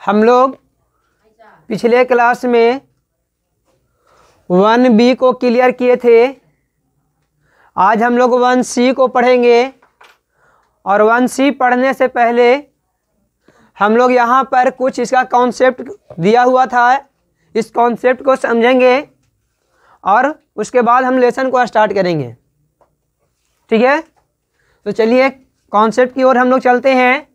हम लोग पिछले क्लास में 1B को क्लियर किए थे। आज हम लोग 1C को पढ़ेंगे और 1C पढ़ने से पहले हम लोग यहाँ पर कुछ इसका कॉन्सेप्ट दिया हुआ था, इस कॉन्सेप्ट को समझेंगे और उसके बाद हम लेसन को स्टार्ट करेंगे। ठीक है, तो चलिए कॉन्सेप्ट की ओर हम लोग चलते हैं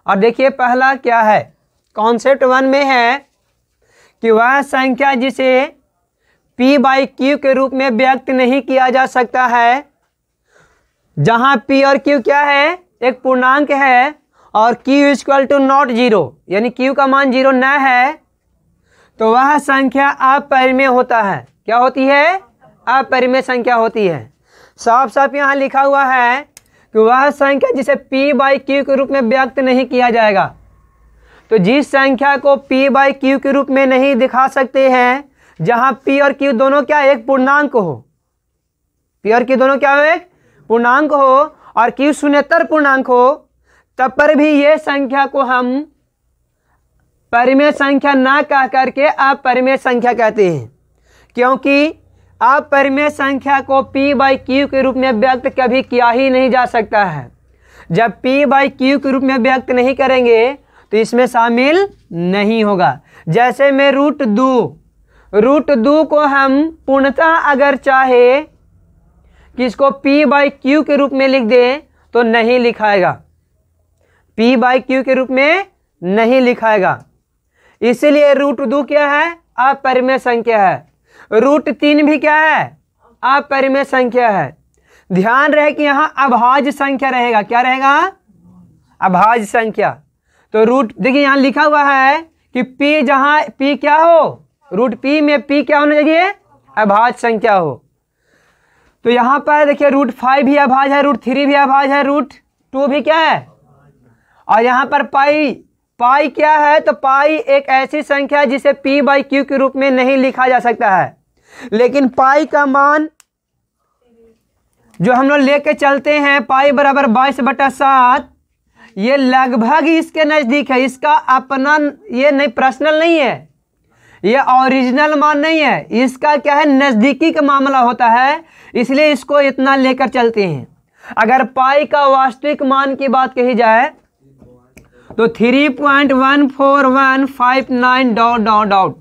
और देखिए पहला क्या है। कॉन्सेप्ट 1 में है कि वह संख्या जिसे P/Q के रूप में व्यक्त नहीं किया जा सकता है, जहाँ P और Q क्या है, एक पूर्णांक है और Q = नॉट 0, यानी Q का मान 0 न है, तो वह संख्या अपरिमेय होता है। क्या होती है? अपरिमेय संख्या होती है। साफ साफ यहाँ लिखा हुआ है कि वह संख्या जिसे P/Q के रूप में व्यक्त नहीं किया जाएगा। तो जिस संख्या को P/Q के रूप में नहीं दिखा सकते हैं, जहां P और Q दोनों क्या एक पूर्णांक हो, P और Q दोनों क्या हो, एक पूर्णांक हो और Q शून्येतर पूर्णांक हो, तब पर भी ये संख्या को हम परिमेय संख्या ना कह करके अपरिमेय संख्या कहते हैं, क्योंकि अपरिमेय संख्या को P/Q के रूप में व्यक्त कभी किया ही नहीं जा सकता है। जब P/Q के रूप में व्यक्त नहीं करेंगे तो इसमें शामिल नहीं होगा। जैसे में √2 को हम पूर्णतः अगर चाहे कि इसको P/Q के रूप में लिख दें तो नहीं लिखाएगा, P/Q के रूप में नहीं लिखाएगा। इसीलिए √2 क्या है? अपरिमेय संख्या है। √3 भी क्या है? अपरिमेय संख्या है। ध्यान रहे कि यहाँ अभाज्य संख्या रहेगा। क्या रहेगा? अभाज्य संख्या। तो देखिए यहाँ लिखा हुआ है कि P, जहाँ P क्या हो, √P में P क्या होना चाहिए? अभाज्य संख्या हो। तो यहाँ पर देखिए √5 भी अभाज्य है, √3 भी अभाज्य है, √2 भी क्या है, और यहाँ पर पाई क्या है? तो पाई एक ऐसी संख्या है जिसे P/Q के रूप में नहीं लिखा जा सकता है। लेकिन पाई का मान जो हम लोग लेके चलते हैं, पाई बराबर 22/7, ये लगभग इसके नज़दीक है। इसका अपना ये नहीं, पर्सनल नहीं है, ये ओरिजिनल मान नहीं है, इसका क्या है, नज़दीकी का मामला होता है, इसलिए इसको इतना लेकर चलते हैं। अगर पाई का वास्तविक मान की बात कही जाए तो 3.14159 ...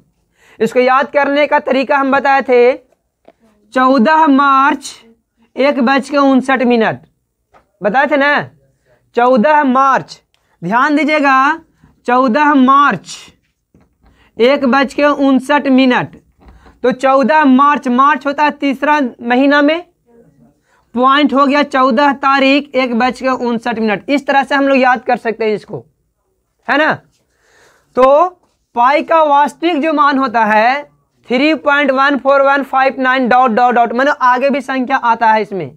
इसको याद करने का तरीका हम बताए थे। 14 मार्च 1:59 बताए थे ना, 14 मार्च, ध्यान दीजिएगा, 14 मार्च 1:59। तो 14 मार्च होता है तीसरा महीना में, पॉइंट हो गया 14 तारीख 1:59। इस तरह से हम लोग याद कर सकते हैं इसको, है ना। तो पाई का वास्तविक जो मान होता है 3.14159 ... मतलब आगे भी संख्या आता है इसमें,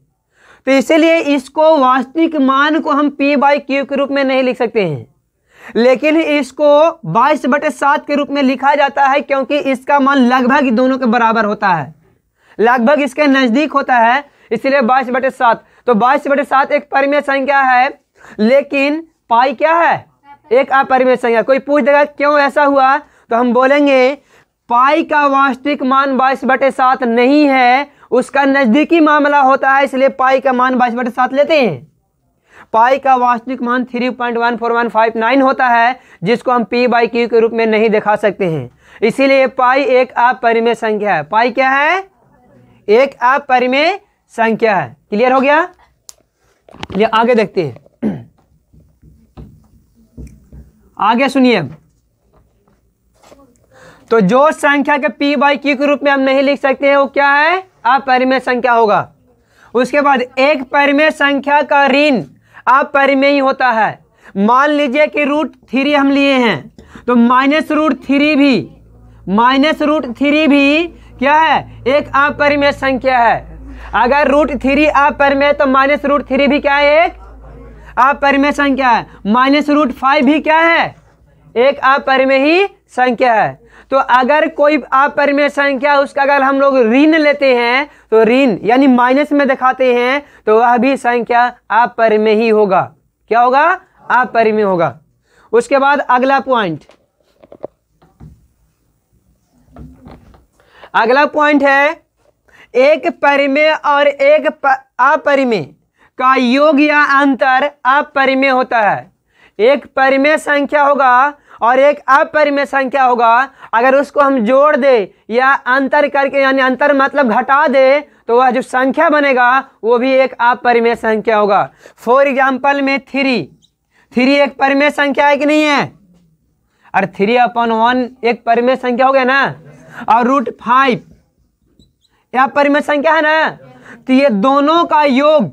तो इसीलिए इसको वास्तविक मान को हम P/Q के रूप में नहीं लिख सकते हैं, लेकिन इसको 22/7 के रूप में लिखा जाता है, क्योंकि इसका मान लगभग दोनों के बराबर होता है, लगभग इसके नजदीक होता है, इसलिए 22/7। तो 22/7 एक परिमेय संख्या है, लेकिन पाई क्या है? एक अपरिमेय संख्या। कोई पूछ देगा क्यों ऐसा हुआ, तो हम बोलेंगे पाई का वास्तविक मान 22/7 नहीं है, उसका नजदीकी मामला होता है, इसलिए पाई का मान 22/7 लेते हैं। पाई का वास्तविक मान 3.14159 होता है, जिसको हम P/Q के रूप में नहीं दिखा सकते हैं, इसीलिए पाई एक अपरिमेय संख्या है। पाई क्या है? एक अपरिमेय संख्या है। क्लियर हो गया? चलिए आगे देखते हैं। आगे सुनिए। तो जो संख्या के P/Q के रूप में हम नहीं लिख सकते हैं, वो क्या है? अपरिमेय संख्या होगा। उसके बाद एक परिमेय संख्या का ऋण अपरिमेय होता है। मान लीजिए कि √3 हम लिए हैं, तो -√3 भी क्या है? एक अपरिमेय संख्या है। अगर √3 अपरिमेय तो -√3 भी क्या है? एक अपरिमेय संख्या है। -√5 भी क्या है? एक अपरिमेय ही संख्या है। तो अगर कोई अपरिमेय संख्या, उसका अगर हम लोग ऋण लेते हैं, तो ऋण यानी माइनस में दिखाते हैं, तो वह भी संख्या अपरिमेय ही होगा। क्या होगा? अपरिमेय होगा। उसके बाद अगला पॉइंट, अगला पॉइंट है, एक परिमेय और एक अपरिमेय का योग या अंतर अपरिमेय होता है। एक परिमेय संख्या होगा और एक अपरिमेय संख्या होगा, अगर उसको हम जोड़ दे या अंतर करके, यानी अंतर मतलब घटा दे, तो वह जो संख्या बनेगा वो भी एक अपरिमेय संख्या होगा। फॉर एग्जाम्पल में 3 एक परिमेय संख्या है कि नहीं है? और 3/1 एक परिमेय संख्या हो गया ना, और √5 यह परिमेय संख्या है ना। तो ये दोनों का योग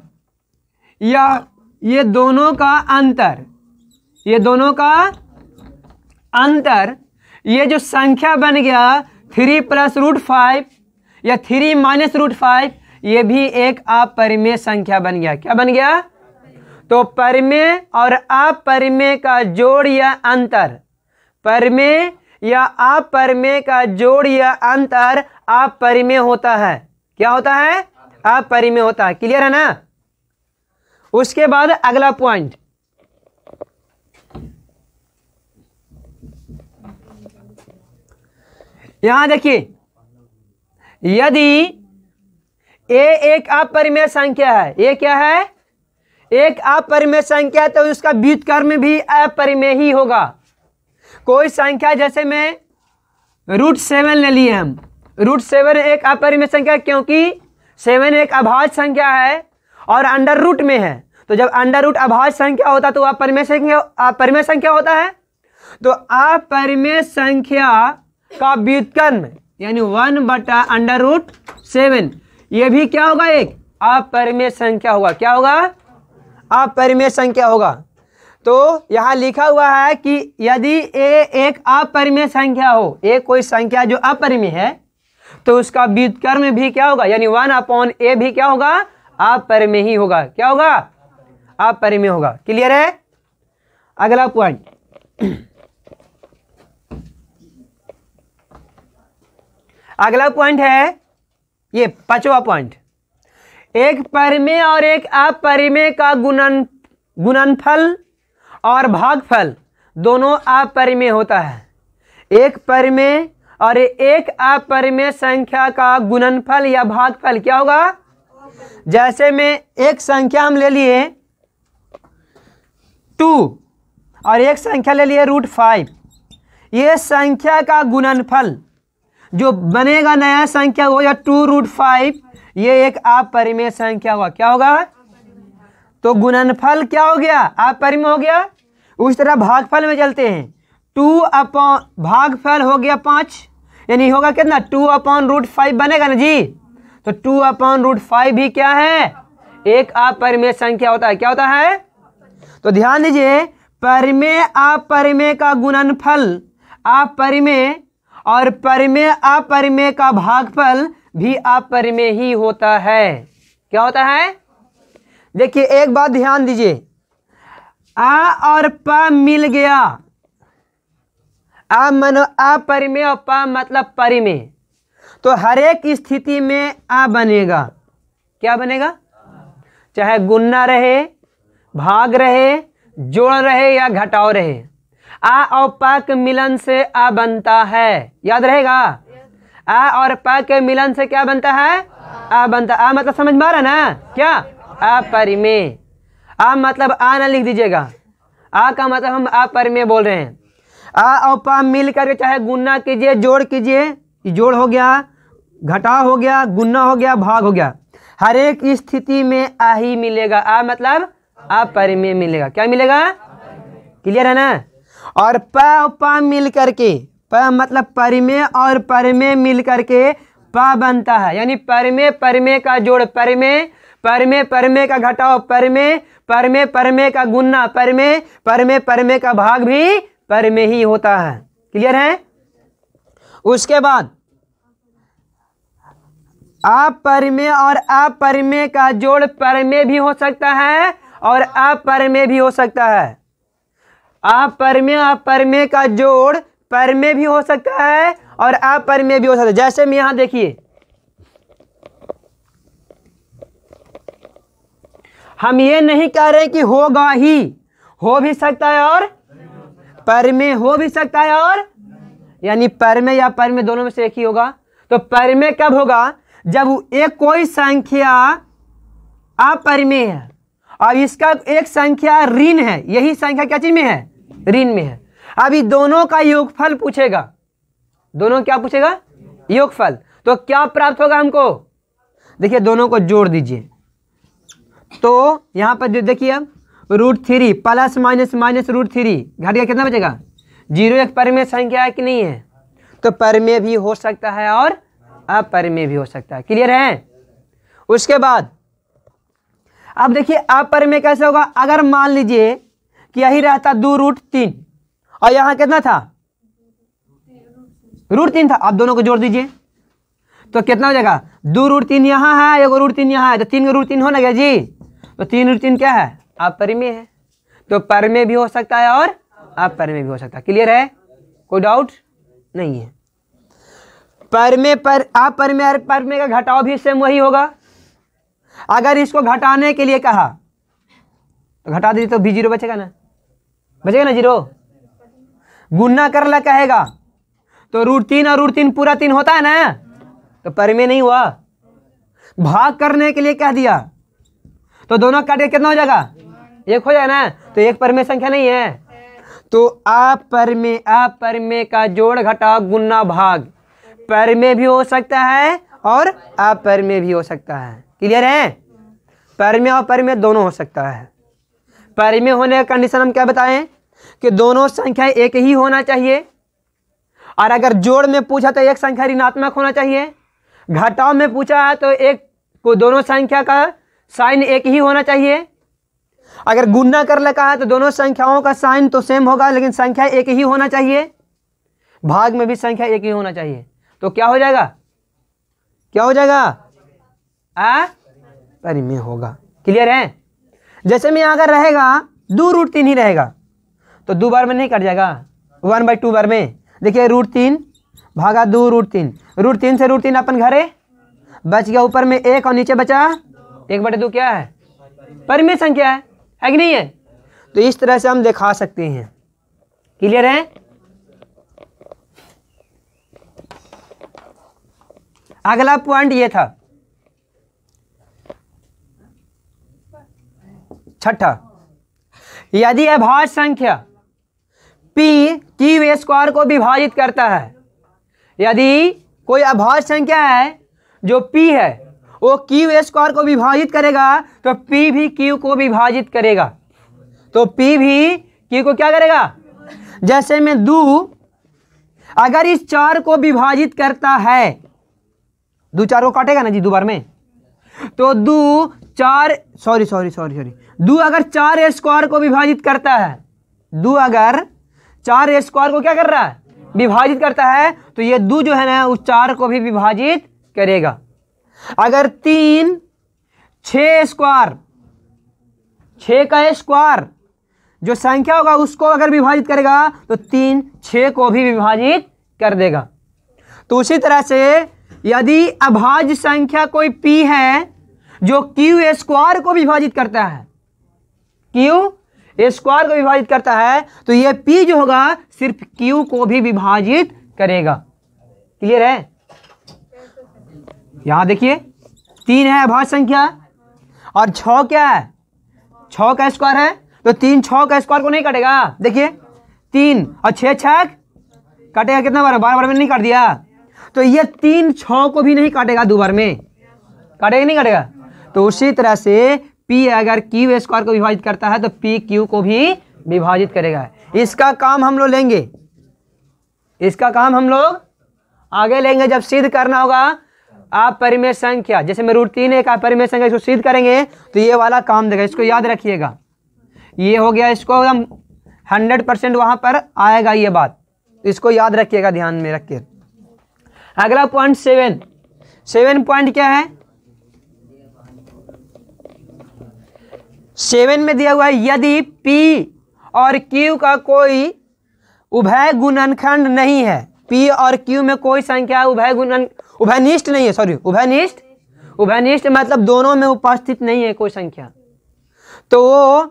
या ये दोनों का अंतर, ये दोनों का अंतर, ये जो संख्या बन गया 3 + √5 या 3 - √5, ये भी एक अपरिमेय संख्या बन गया। क्या बन गया? तो परिमेय और अपरिमेय का जोड़ या अंतर, परिमेय या अपरिमेय का जोड़ या अंतर अपरिमेय होता है। क्या होता है? अपरिमेय होता है। क्लियर है ना? उसके बाद अगला पॉइंट, यहां देखिए, यदि a एक अपरिमेय संख्या है, ये क्या है? एक अपरिमेय संख्या है, तो उसका व्युत्क्रम भी अपरिमेय ही होगा। कोई संख्या, जैसे में √7 ले लिए हम, √7 एक अपरिमेय संख्या, क्योंकि 7 एक अभाज्य संख्या है और अंडर रूट में है। तो जब अंडर रूट अभाज्य संख्या होता है तो अपरिमेय संख्या होता है। तो अपरिमेय संख्या का व्युत्क्रम यानी 1/√7, ये भी क्या होगा? एक अपरिमेय संख्या होगा। क्या होगा? अपरिमेय संख्या होगा। तो यहां लिखा हुआ है कि यदि a एक अपरिमेय संख्या हो, a कोई संख्या जो अपरिमेय है, तो उसका व्युत्क्रम भी क्या होगा? यानी 1/a भी क्या होगा? अपरिमेय ही होगा। क्या होगा? अपरिमेय होगा। क्लियर है? अगला पॉइंट, अगला पॉइंट है ये 5वां पॉइंट, एक परिमेय और एक अपरिमेय का गुणनफल और भागफल दोनों अपरिमेय होता है। एक परिमेय और एक अपरिमेय संख्या का गुणनफल या भागफल क्या होगा? जैसे में एक संख्या हम ले लिए 2 और एक संख्या ले लिए √5, ये संख्या का गुणनफल जो बनेगा नया संख्या हो या 2√5, ये एक अपरिमेय संख्या होगा। क्या होगा? तो गुणनफल क्या हो गया? अपरिमेय हो गया। उस तरह भागफल में चलते हैं, भागफल हो गया 5, यानी होगा कितना? 2/√5 बनेगा ना जी। तो 2/√5 भी क्या है? एक अपरिमेय संख्या होता है। क्या होता है? तो ध्यान दीजिए, परिमेय अपरिमेय का गुणनफल अपरिमेय और परिमेय अपरिमेय का भागफल भी अपरिमेय ही होता है। क्या होता है? देखिए एक बात ध्यान दीजिए, आ और प मिल गया, आ मानो अपरिमेय और प मतलब परिमेय, तो हर एक स्थिति में आ बनेगा। क्या बनेगा? चाहे गुणा रहे, भाग रहे, जोड़ रहे या घटाव रहे, आ और प के मिलन से आ बनता है। याद रहेगा? आ और प के मिलन से क्या बनता है? आ बनता। आ मतलब समझ में आ रहा ना? क्या? अपरिमेय। आ मतलब आ ना लिख दीजिएगा, आ का मतलब हम अपरिमेय बोल रहे हैं। आ और प मिल करके चाहे गुणा कीजिए, जोड़ कीजिए, जोड़ हो गया, घटाव हो गया, गुणा हो गया, भाग हो गया, हर एक स्थिति में आ ही मिलेगा। आ मतलब अपरिमेय मिलेगा। क्या मिलेगा? क्लियर है ना? और प मिल करके, प मतलब परिमेय और परिमेय मिल करके प बनता है, यानी परिमेय परिमेय का जोड़ परिमेय, परिमेय परिमेय का घटाव परिमेय, परिमेय परिमेय का गुणा परिमेय, परिमेय परिमेय का भाग भी परिमेय ही होता है। क्लियर है? उसके बाद अपरिमेय और अपरिमेय का जोड़ परिमेय भी हो सकता है और अपरिमेय भी हो सकता है। अपरिमेय अपरिमेय का जोड़ परिमेय भी हो सकता है और अपरिमेय भी हो सकता है। जैसे में यहां देखिए, हम ये नहीं कह रहे कि होगा ही, हो भी सकता है और परिमेय हो भी सकता है, और यानी परिमेय या परिमेय दोनों में से एक ही होगा। तो परिमेय कब होगा? जब एक कोई संख्या अपरिमेय है और इसका एक संख्या ऋण है। यही संख्या क्या चीज में है? ऋण में है। अभी दोनों का योगफल पूछेगा। दोनों क्या पूछेगा? योगफल। तो क्या प्राप्त होगा हमको? देखिए दोनों को जोड़ दीजिए। तो यहां पर देखिए अब √3 प्लस माइनस माइनस √3 घट गया, कितना बचेगा? 0। एक परिमेय संख्या है कि नहीं है? तो परिमेय भी हो सकता है और अपरिमेय भी हो सकता है। क्लियर है? उसके बाद अब देखिए अपरिमेय कैसे होगा? अगर मान लीजिए कि यही रहता 2√3 और यहां कितना था? √3 था। आप दोनों को जोड़ दीजिए तो कितना हो जाएगा? 2√3 यहां है, 1√3 यहां है, तो 3 हो ना गया जी। तो 3√3 क्या है? अपरिमेय है। तो परिमेय भी हो सकता है और अपरिमेय भी हो सकता है। क्लियर है? कोई डाउट नहीं है। परिमेय पर अपरिमेय परिमेय का घटाव भी सेम वही होगा। अगर इसको घटाने के लिए कहा तो घटा दीजिए तो भी 0 बचेगा ना? बचेगा ना 0? गुणा कर ला कहेगा तो √3 और √3 पूरा 3 होता है ना, तो परिमेय नहीं हुआ। भाग करने के लिए कह दिया तो दोनों काट के कितना हो जाएगा? 1 हो जाएगा ना, तो एक परिमेय संख्या नहीं है। तो अपरिमेय का जोड़ घटाव गुना भाग परिमेय भी हो सकता है और अपरिमेय भी हो सकता है। क्लियर है? परिमेय और परिमेय दोनों हो सकता है। परिमेय होने का कंडीशन हम क्या बताएं कि दोनों संख्या एक ही होना चाहिए, और अगर जोड़ में पूछा तो एक संख्या ऋणात्मक होना चाहिए, घटाव में पूछा है तो एक को दोनों संख्या का साइन एक ही होना चाहिए, अगर गुणा कर लगा है तो दोनों संख्याओं का साइन तो सेम होगा लेकिन संख्या एक ही होना चाहिए, भाग में भी संख्या एक ही होना चाहिए। तो क्या हो जाएगा? क्या हो जाएगा? परिमेय होगा। क्लियर है? जैसे में अगर रहेगा 2√3 ही रहेगा तो 2 बार में नहीं कट जाएगा, 1/2 बार में। देखिए √3 भागा 2√3, √3 से √3 अपन घरे बच गया, ऊपर में 1 और नीचे बचा 1/2। क्या है? परिमेय संख्या है कि नहीं है? तो इस तरह से हम दिखा सकते हैं। क्लियर है? अगला पॉइंट ये था, छठा, यदि अभाज्य संख्या p क्यू स्क्वायर को विभाजित करता है। यदि कोई अभाज्य संख्या है जो p है वो क्यू स्क्वायर को विभाजित करेगा तो p भी q को विभाजित करेगा। तो p भी q को क्या करेगा? जैसे में 2 अगर इस 4 को विभाजित करता है, 2 4 को काटेगा ना जी 2 बार में, तो 2 अगर 4 स्क्वायर को विभाजित करता है, 2 अगर 4 स्क्वायर को क्या कर रहा है? विभाजित करता है, तो ये 2 जो है ना उस 4 को भी विभाजित करेगा। अगर 3 6 स्क्वायर, 6 का स्क्वायर जो संख्या होगा उसको अगर विभाजित करेगा तो 3 6 को भी विभाजित कर देगा। तो उसी तरह से यदि अभाज्य संख्या कोई p है जो क्यू स्क्वायर को विभाजित करता है, क्यू स्क्वायर को विभाजित करता है, तो ये p जो होगा सिर्फ q को भी विभाजित करेगा। क्लियर है? यहां देखिए 3 है अभाज्य संख्या और 6 क्या है? 6 का स्क्वायर है, तो 3 6 का स्क्वायर को नहीं काटेगा। देखिए 3 और 6 6 काटेगा कितना बार? 12 बार में नहीं काट दिया, तो ये 3 6 को भी नहीं काटेगा 2 बार में, काटेगा नहीं काटेगा। तो उसी तरह से p अगर क्यू स्क्वायर को विभाजित करता है तो p q को भी विभाजित करेगा। इसका काम हम लोग लेंगे, इसका काम हम लोग आगे लेंगे जब सिद्ध करना होगा अपरिमेय संख्या। जैसे में √3 एक अपरिमेय संख्या, इसको सिद्ध करेंगे तो ये वाला काम देगा। इसको याद रखिएगा, ये हो गया, इसको हम 100% वहां पर आएगा ये बात, इसको याद रखिएगा, ध्यान में रखिए। अगला पॉइंट 7 पॉइंट क्या है? 7 में दिया हुआ है यदि p और q का कोई उभय गुणनखंड नहीं है, p और q में कोई संख्या उभयनिष्ठ नहीं है, उभयनिष्ठ मतलब दोनों में उपस्थित नहीं है कोई संख्या, तो वो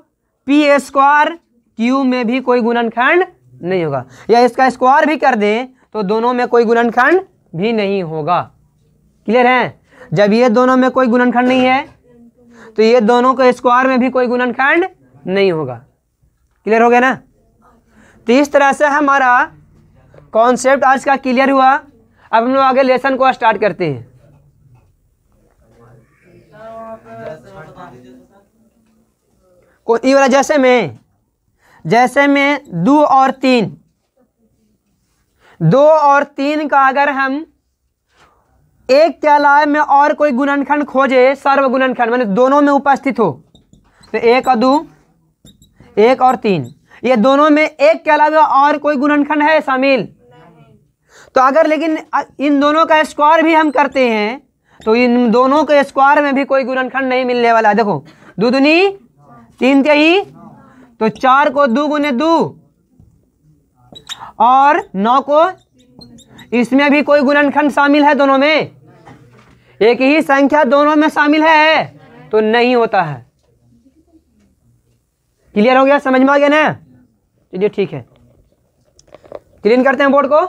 p स्क्वायर q में भी कोई गुणनखंड नहीं होगा। या इसका स्क्वायर भी कर दे तो दोनों में कोई गुणनखंड भी नहीं होगा। क्लियर है? जब ये दोनों में कोई गुणनखंड नहीं है तो ये दोनों के स्क्वायर में भी कोई गुणनखंड नहीं होगा। क्लियर हो गया ना? तो इस तरह से हमारा कॉन्सेप्ट आज का क्लियर हुआ। अब हम लोग आगे लेसन को स्टार्ट करते हैं। ये वाला जैसे में 2 और 3 का अगर हम एक के अलावा में और कोई गुणनखंड खोजे, सर्व गुणनखंड माने दोनों में उपस्थित हो, तो 1 और 2, 1 और 3, ये दोनों में एक के अलावा और कोई गुणनखंड है शामिल? तो अगर लेकिन इन दोनों का स्क्वायर भी हम करते हैं तो इन दोनों के स्क्वायर में भी कोई गुणनखंड नहीं मिलने वाला है। देखो 2 दूनी 3 तिहाई, तो 4 को 2 गुने 2 और 9 को, इसमें भी कोई गुणनखंड शामिल है? दोनों में एक ही संख्या दोनों में शामिल है तो नहीं होता है। क्लियर हो गया? समझ में आ गया ना? चलिए ठीक है, क्लीन करते हैं बोर्ड को।